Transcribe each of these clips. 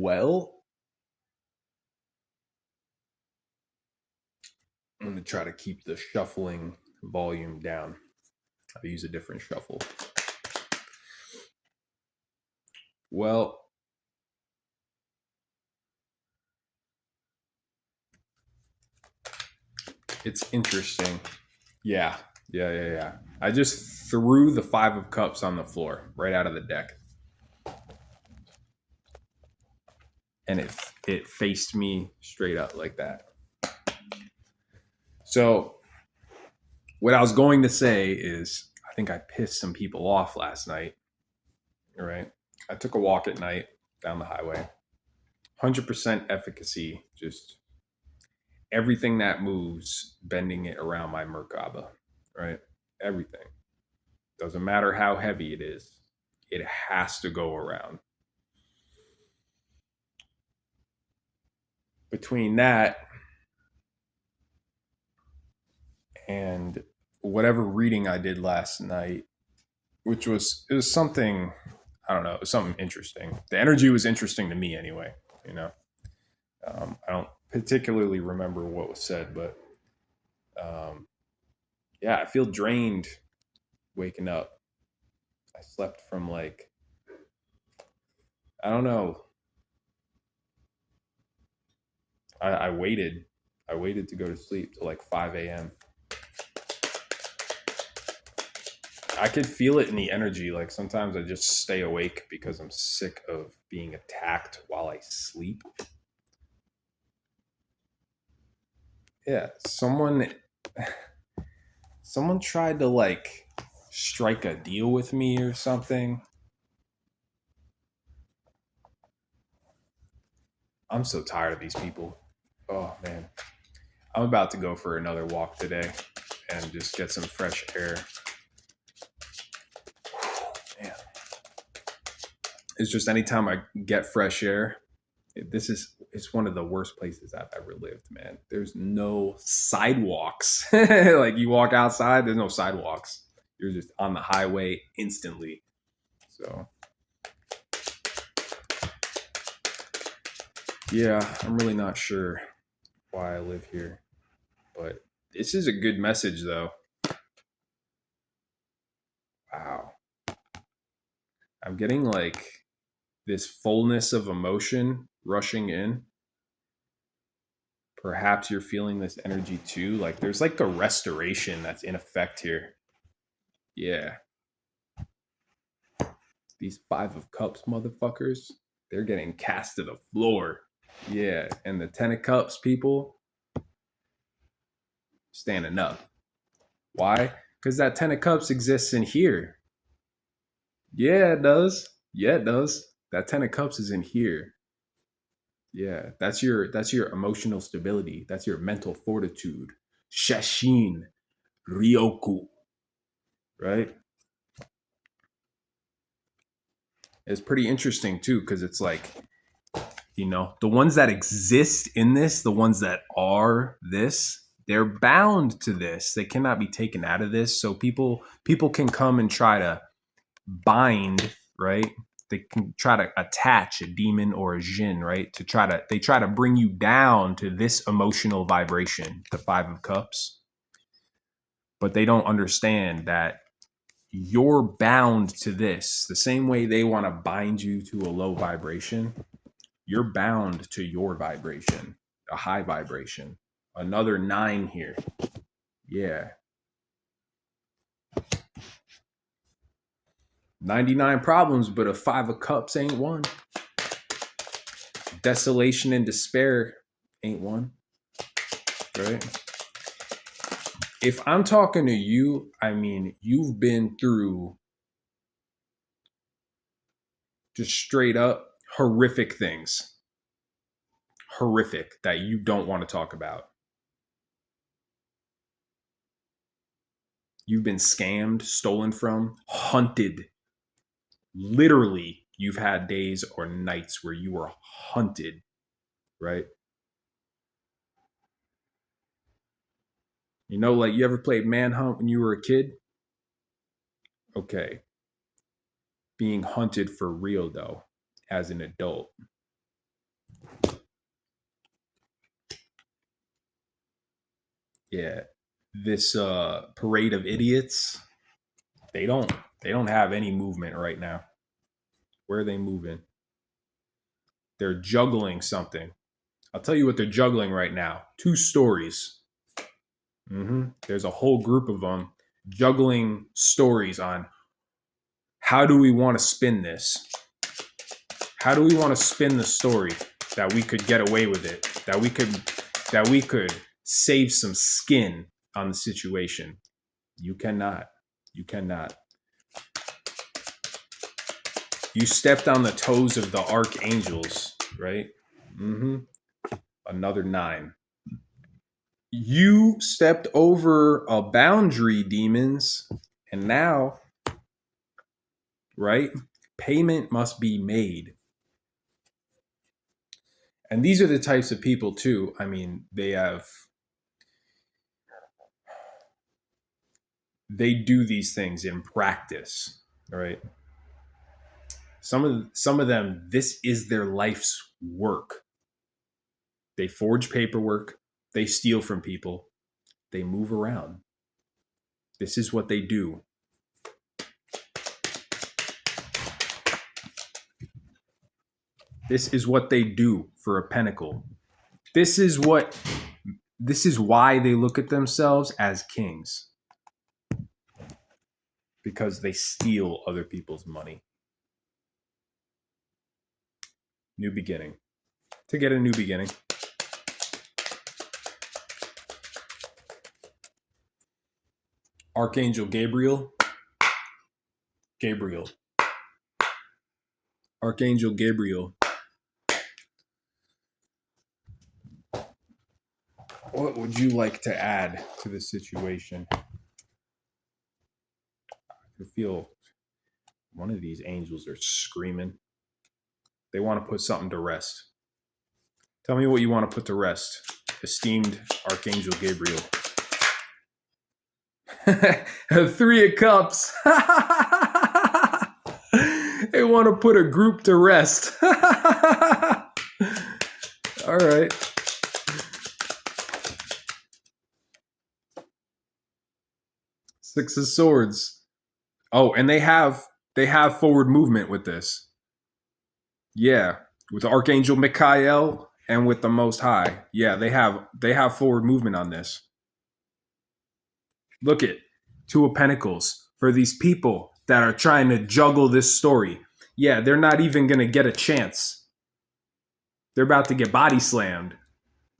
Well, I'm going to try to keep the shuffling volume down. I'll use a different shuffle. Well, it's interesting. Yeah. I just threw the 5 of Cups on the floor right out of the deck. And it faced me straight up like that. So what I was going to say is I think I pissed some people off last night. All right. I took a walk at night down the highway. 100% efficacy, just everything that moves, bending it around my Merkaba, right? Everything. Doesn't matter how heavy it is. It has to go around. Between that and whatever reading I did last night, it was something, I don't know, it was something interesting. The energy was interesting to me anyway, you know. I don't particularly remember what was said, but yeah, I feel drained waking up. I slept from like, I don't know. I waited. I waited to go to sleep till like 5 a.m. I could feel it in the energy. Like sometimes I just stay awake because I'm sick of being attacked while I sleep. Yeah, someone tried to like strike a deal with me or something. I'm so tired of these people. Oh man. I'm about to go for another walk today and just get some fresh air. Man. It's just anytime I get fresh air, it's one of the worst places I've ever lived, man. There's no sidewalks. Like you walk outside, there's no sidewalks. You're just on the highway instantly. So yeah, I'm really not sure why I live here. But this is a good message though. Wow. I'm getting like this fullness of emotion rushing in. Perhaps you're feeling this energy too. Like there's like a restoration that's in effect here. Yeah. These 5 of Cups motherfuckers, they're getting cast to the floor. Yeah. And the 10 of Cups people standing up. Why? Because that 10 of Cups exists in here. Yeah, it does. Yeah, it does. That 10 of Cups is in here. Yeah, that's your emotional stability. That's your mental fortitude. Shashin, Ryoku, right? It's pretty interesting too because it's like, you know, the ones that exist in this, the ones that are this, they're bound to this. They cannot be taken out of this. So people can come and try to bind, right? They can try to attach a demon or a jinn, right? They try to bring you down to this emotional vibration, the 5 of Cups. But they don't understand that you're bound to this the same way they want to bind you to a low vibration. You're bound to your vibration, a high vibration. Another 9 here. Yeah. 99 problems, but a 5 of Cups ain't one. Desolation and despair ain't one. Right? If I'm talking to you, I mean, you've been through just straight up horrific things. Horrific that you don't want to talk about. You've been scammed, stolen from, hunted. Literally, you've had days or nights where you were hunted, right? You know, like you ever played Manhunt when you were a kid? Okay. Being hunted for real, though, as an adult. Yeah. This parade of idiots, they don't have any movement right now. Where are they moving? They're juggling something. I'll tell you what they're juggling right now. 2 stories. There's a whole group of them juggling stories on how do we want to spin this? How do we want to spin the story that we could get away with it? That we could save some skin on the situation. You cannot. You cannot. You stepped on the toes of the archangels, right? Another 9. You stepped over a boundary, demons, and now, right? Payment must be made. And these are the types of people too. I mean, they do these things in practice, right? Some of them, this is their life's work. They forge paperwork, they steal from people, they move around. This is what they do. This is what they do for a pentacle. This is why they look at themselves as kings. Because they steal other people's money. New beginning. To get a new beginning. Archangel Gabriel. Archangel Gabriel. What would you like to add to the situation? I feel one of these angels are screaming. They want to put something to rest. Tell me what you want to put to rest, esteemed Archangel Gabriel. 3 of Cups. They want to put a group to rest. All right. Six of Swords. Oh, and they have forward movement with this. Yeah, with Archangel Michael and with the Most High. Yeah, they have forward movement on this. Look at 2 of Pentacles for these people that are trying to juggle this story. Yeah, they're not even going to get a chance. They're about to get body slammed.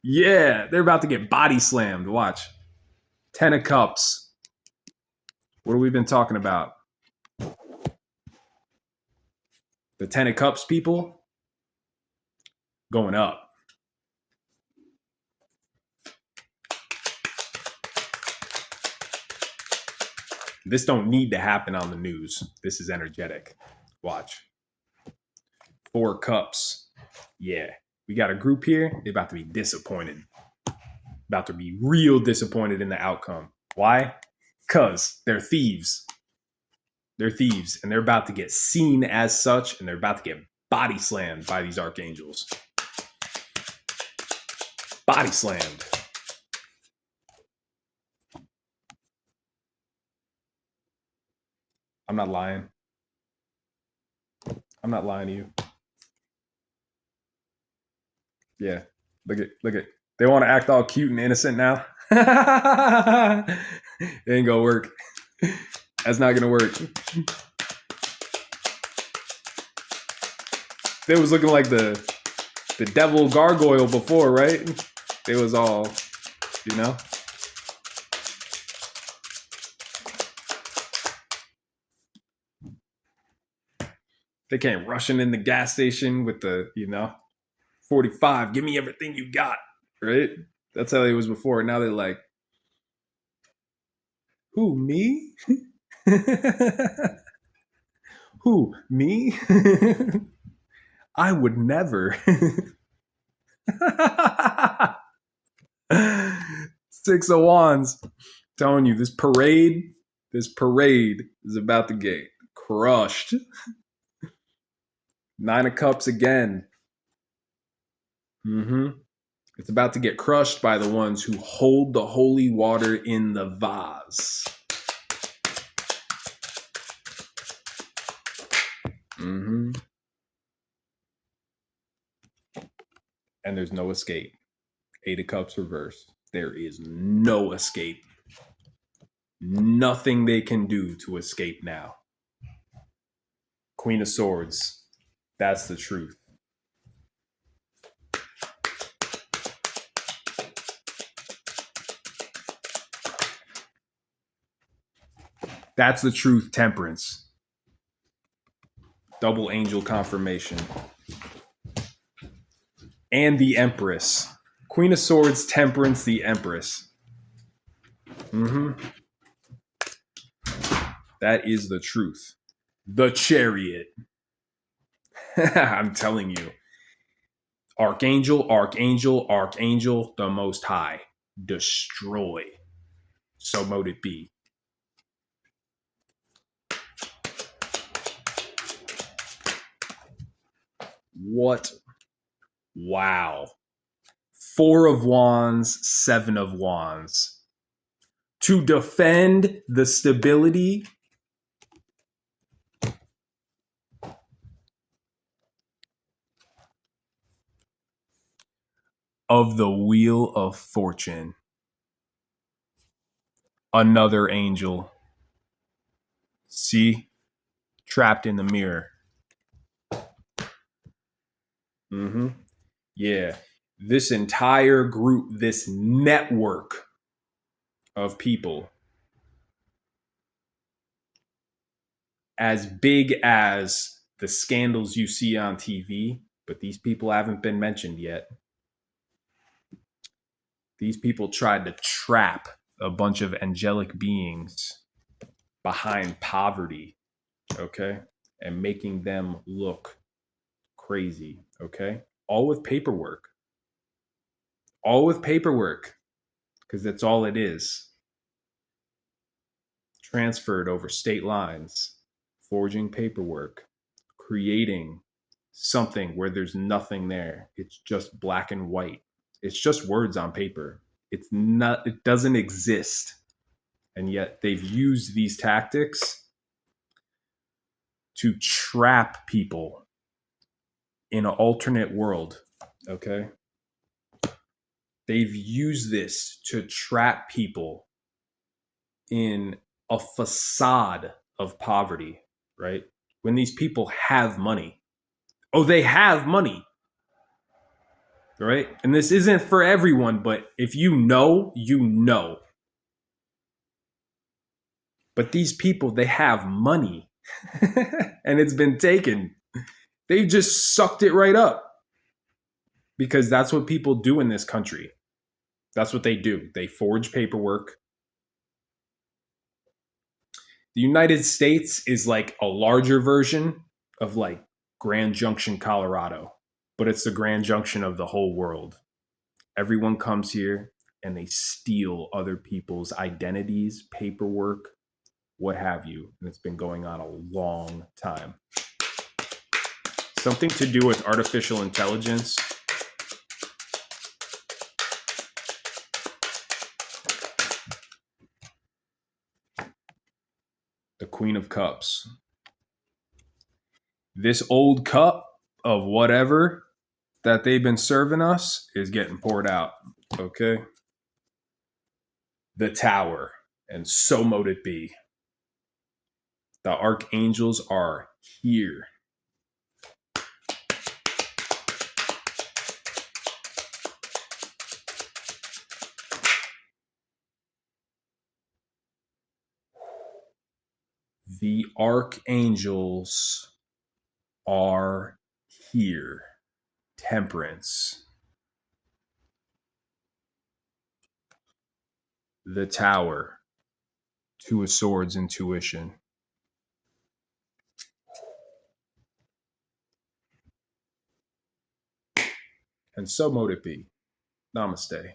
Yeah, they're about to get body slammed. Watch. 10 of Cups. What have we been talking about? The 10 of Cups people going up. This don't need to happen on the news. This is energetic. Watch. 4 Cups. Yeah. We got a group here. They're about to be disappointed. About to be real disappointed in the outcome. Why? Because they're thieves. They're thieves. And they're about to get seen as such. And they're about to get body slammed by these archangels. Body slammed. I'm not lying. I'm not lying to you. Yeah. Look at. They want to act all cute and innocent now. It ain't gonna work. That's not gonna work. They was looking like the devil gargoyle before, right? It was all, you know. They came rushing in the gas station with the, 45, give me everything you got, right? That's how it was before. Now they're like, who, me? Who, me? I would never. 6 of Wands. I'm telling you, this parade is about to get crushed. 9 of Cups again. It's about to get crushed by the ones who hold the holy water in the vase. Mm-hmm. And there's no escape. 8 of Cups reversed. There is no escape. Nothing they can do to escape now. Queen of Swords. That's the truth. That's the truth, Temperance. Double angel confirmation. And the Empress. Queen of Swords, Temperance, the Empress. Mm-hmm. That is the truth. The Chariot. I'm telling you. Archangel, Archangel, Archangel, the Most High. Destroy. So mote it be. What? Wow. 4 of Wands, 7 of Wands. To defend the stability of the Wheel of Fortune. Another angel. See? Trapped in the mirror. Mm-hmm. Yeah. This entire group, this network of people, as big as the scandals you see on TV, but these people haven't been mentioned yet. These people tried to trap a bunch of angelic beings behind poverty, okay? And making them look crazy, okay? All with paperwork. All with paperwork, because that's all it is. Transferred over state lines, forging paperwork, creating something where there's nothing there. It's just black and white. It's just words on paper. It's not, it doesn't exist. And yet they've used these tactics to trap people in an alternate world. Okay. They've used this to trap people in a facade of poverty, right? When these people have money. Oh, they have money, right? And this isn't for everyone, but if you know, you know. But these people, they have money and it's been taken. They just sucked it right up because that's what people do in this country. That's what they do. They forge paperwork. The United States is like a larger version of like Grand Junction, Colorado, but it's the Grand Junction of the whole world. Everyone comes here and they steal other people's identities, paperwork, what have you. And it's been going on a long time. Something to do with artificial intelligence. The Queen of Cups. This old cup of whatever that they've been serving us is getting poured out. Okay. The Tower. And so mote it be. The archangels are here. The archangels are here. Temperance. The Tower. 2 of Swords, intuition. And so mote it be. Namaste.